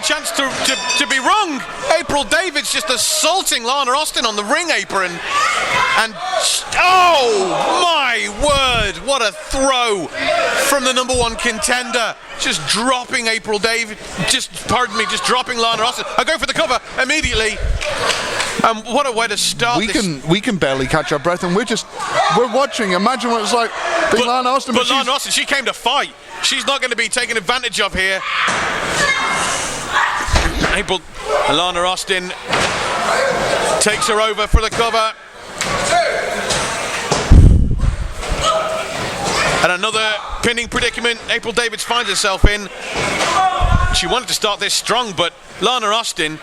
chance to be wrong. ApriL Davids just assaulting Lana Austin on the ring apron. And, oh my word, what a throw from the number one contender. Just dropping ApriL Davids, just dropping Lana Austin. I go for the cover immediately. What a way to start we can barely catch our breath, and we're watching. Imagine what it's like being Lana Austin. But Lana Austin, she came to fight. She's not going to be taken advantage of here. Lana Austin takes her over for the cover. And another pinning predicament ApriL Davids finds herself in. She wanted to start this strong, but Lana Austin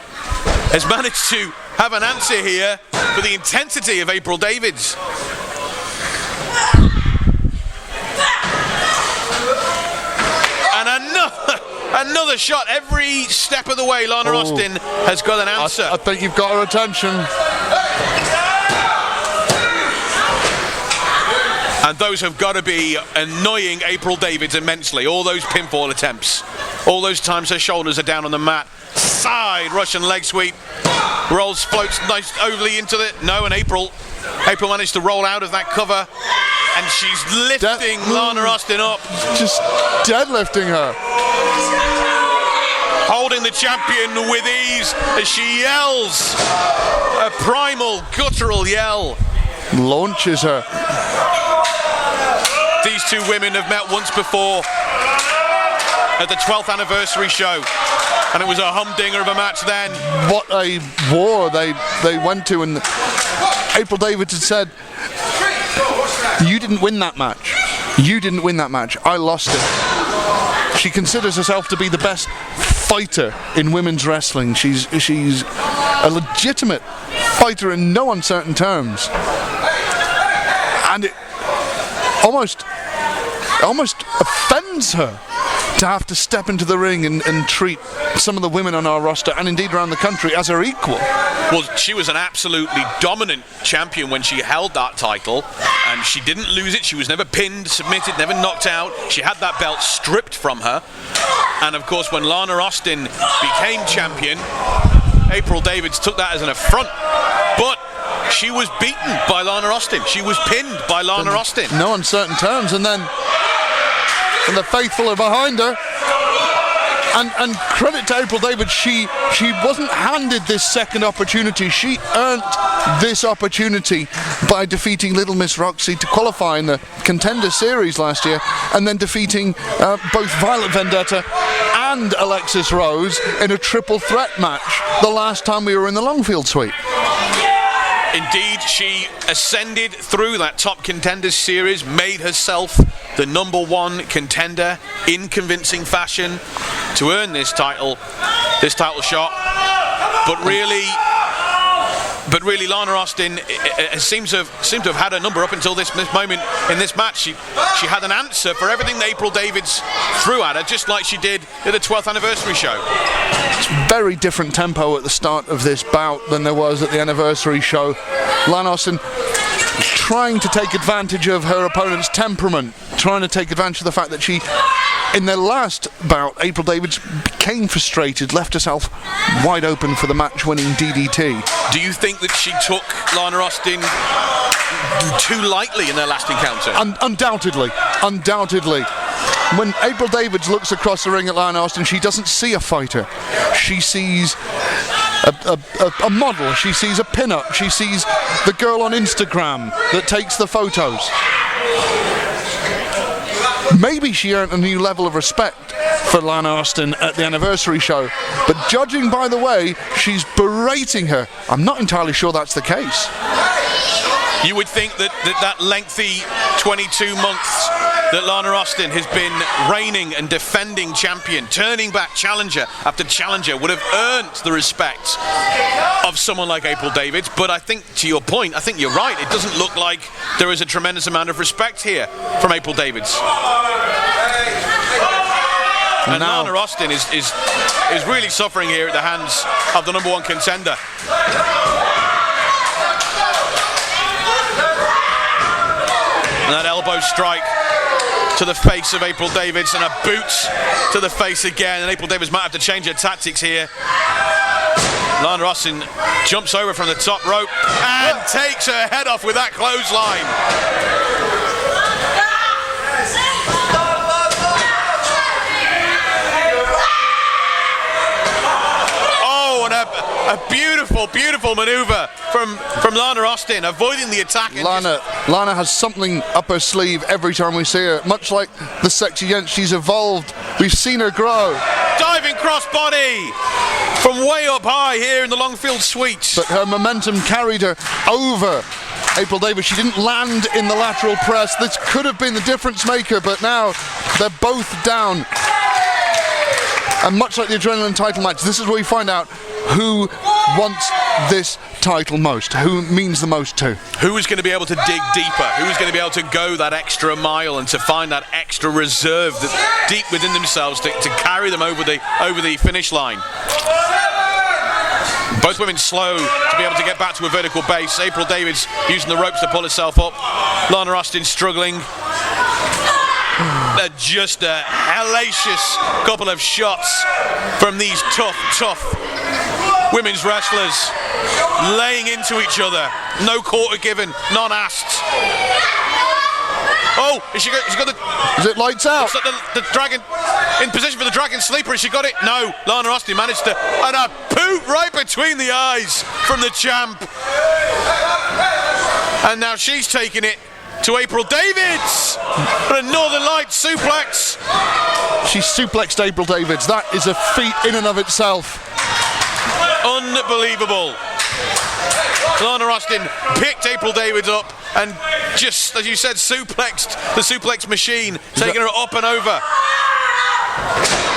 has managed to have an answer here for the intensity of ApriL Davids. And another shot every step of the way. Lana Austin has got an answer. I think you've got her attention. And those have got to be annoying ApriL Davids immensely. All those pinfall attempts. All those times her shoulders are down on the mat. Side Russian leg sweep. Floats nice overly into the... No, and ApriL managed to roll out of that cover. And she's lifting Lana Austin up. Just deadlifting her. Holding the champion with ease as she yells. A primal, guttural yell. Launches her. These two women have met once before at the 12th anniversary show, and it was a humdinger of a match then. What a war they went to, and ApriL Davids had said, "You didn't win that match. You didn't win that match. I lost it." She considers herself to be the best fighter in women's wrestling. She's a legitimate fighter in no uncertain terms, and it almost offends her to have to step into the ring and treat some of the women on our roster, and indeed around the country, as her equal. Well, she was an absolutely dominant champion when she held that title, and she didn't lose it. She was never pinned, submitted, never knocked out. She had that belt stripped from her. And of course, when Lana Austin became champion, ApriL Davids took that as an affront. But she was beaten by Lana Austin. She was pinned by Lana Austin. No uncertain terms, and the faithful are behind her. And credit to ApriL Davids, she wasn't handed this second opportunity. She earned this opportunity by defeating Little Miss Roxy to qualify in the Contender Series last year, and then defeating both Violet Vendetta and Alexis Rose in a triple threat match the last time we were in the Longfield Suite. Indeed, she ascended through that top contenders series, made herself the number one contender in convincing fashion to earn this title shot. But really, Lana Austin seems to have had her number up until this moment in this match. She had an answer for everything that ApriL Davids threw at her, just like she did at the 12th anniversary show. It's very different tempo at the start of this bout than there was at the anniversary show. Lana Austin trying to take advantage of her opponent's temperament, trying to take advantage of the fact that she, in their last bout, ApriL Davids became frustrated, left herself wide open for the match-winning DDT. Do you think that she took Lana Austin too lightly in their last encounter? Undoubtedly. When ApriL Davids looks across the ring at Lana Austin, she doesn't see a fighter. She sees a model, she sees a pin-up, she sees the girl on Instagram that takes the photos. Maybe she earned a new level of respect for Lana Austin at the anniversary show, but judging by the way she's berating her, I'm not entirely sure that's the case. You would think that lengthy 22 months that Lana Austin has been reigning and defending champion, turning back challenger after challenger, would have earned the respect of someone like ApriL Davids. But I think, to your point, I think you're right. It doesn't look like there is a tremendous amount of respect here from ApriL Davids. And Lana Austin is really suffering here at the hands of the number one contender. And that elbow strike to the face of ApriL Davids and a boot to the face again, and ApriL Davids might have to change her tactics here. Lana Austin jumps over from the top rope and takes her head off with that clothesline. Oh, and a beautiful, beautiful maneuver from Lana Austin, avoiding the attack. Lana has something up her sleeve every time we see her. Much like the sexy gent, she's evolved. We've seen her grow. Diving crossbody from way up high here in the Longfield Suites. But her momentum carried her over ApriL Davids. She didn't land in the lateral press. This could have been the difference maker, but now they're both down. And much like the Adrenaline title match, this is where we find out who wants this title most, who means the most to. Who is going to be able to dig deeper? Who is going to be able to go that extra mile and to find that extra reserve that's deep within themselves to carry them over the finish line? Both women slow to be able to get back to a vertical base. ApriL Davids using the ropes to pull herself up. Lana Austin struggling. Just a hellacious couple of shots from these tough women's wrestlers, laying into each other. No quarter given, none asked. Oh, has she got the... Is it lights out? The dragon in position for the dragon sleeper. Has she got it? No. Lana Austin managed to... And a boot right between the eyes from the champ. And now she's taking it to ApriL Davids. A Northern Lights suplex. She suplexed ApriL Davids. That is a feat in and of itself. Unbelievable. Lana Austin picked ApriL Davids up and just, as you said, suplexed the suplex machine, taking her up and over.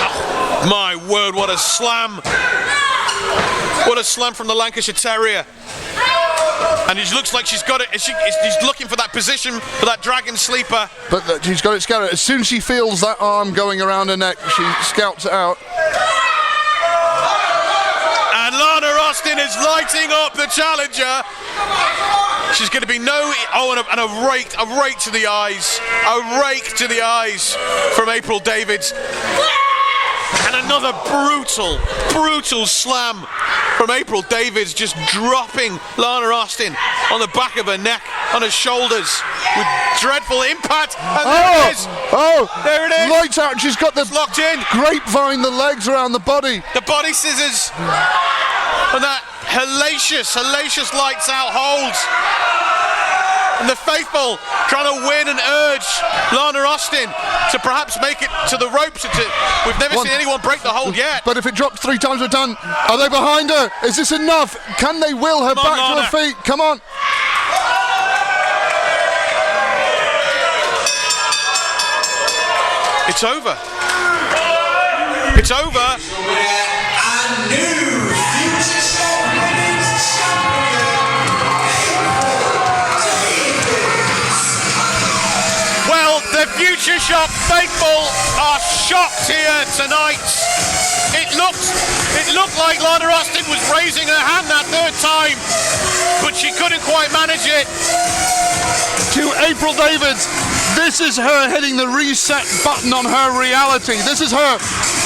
Oh, my word, what a slam. What a slam from the Lancashire Terrier. And it looks like she's got it. She's looking for that position for that dragon sleeper. But she's got it scouted. As soon as she feels that arm going around her neck, she scouts it out. And Lana Austin is lighting up the challenger. She's going to be and a rake to the eyes. A rake to the eyes from ApriL Davids. And another brutal slam from ApriL Davids, just dropping Lana Austin on the back of her neck, on her shoulders, with dreadful impact. And there it is. There it is. Lights out. She's got the locked in. Grapevine, the legs around the body. The body scissors. And that hellacious lights out hold. And the faithful trying to win and urge Lana Austin to perhaps make it to the ropes. We've never seen anyone break the hold yet. But if it drops 3 times, we're done. Are they behind her? Is this enough? Can they will her back to her feet? Come on. It's over. It's over. A new FutureShock Women's Well, the FutureShock faithful are shocked here tonight. It looked like Lana Austin was raising her hand that third time, but she couldn't quite manage it. To ApriL Davids, this is her hitting the reset button on her reality. This is her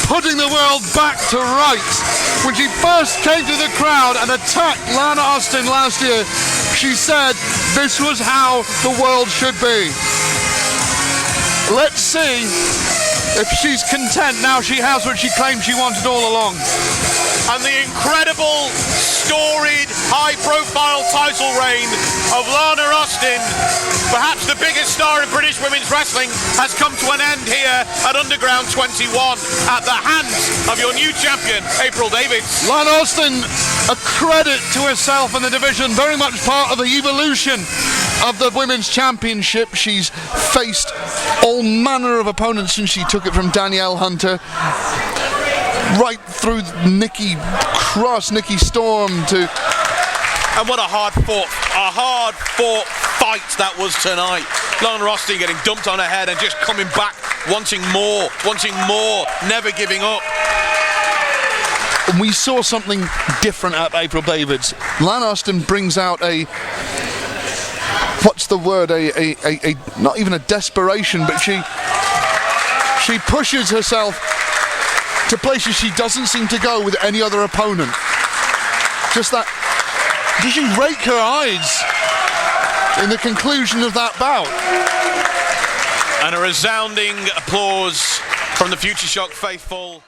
putting the world back to rights. When she first came to the crowd and attacked Lana Austin last year, she said this was how the world should be. Let's see if she's content now she has what she claimed she wanted all along. And the incredible, storied, high-profile title reign of Lana Austin, perhaps the biggest star in British women's wrestling, has come to an end here at Underground 21 at the hands of your new champion, ApriL Davids. Lana Austin, a credit to herself and the division, very much part of the evolution of the Women's Championship. She's faced all manner of opponents since she took it from Danielle Hunter, right through Nikki Cross, Nikki Storm to... And what a hard-fought fight that was tonight. Lana Austin getting dumped on her head and just coming back, wanting more, never giving up. And we saw something different at ApriL Davids. Lana Austin brings out what's the word? A not even a desperation, but she pushes herself to places she doesn't seem to go with any other opponent. Just that. Did she rake her eyes in the conclusion of that bout? And a resounding applause from the FutureShock faithful.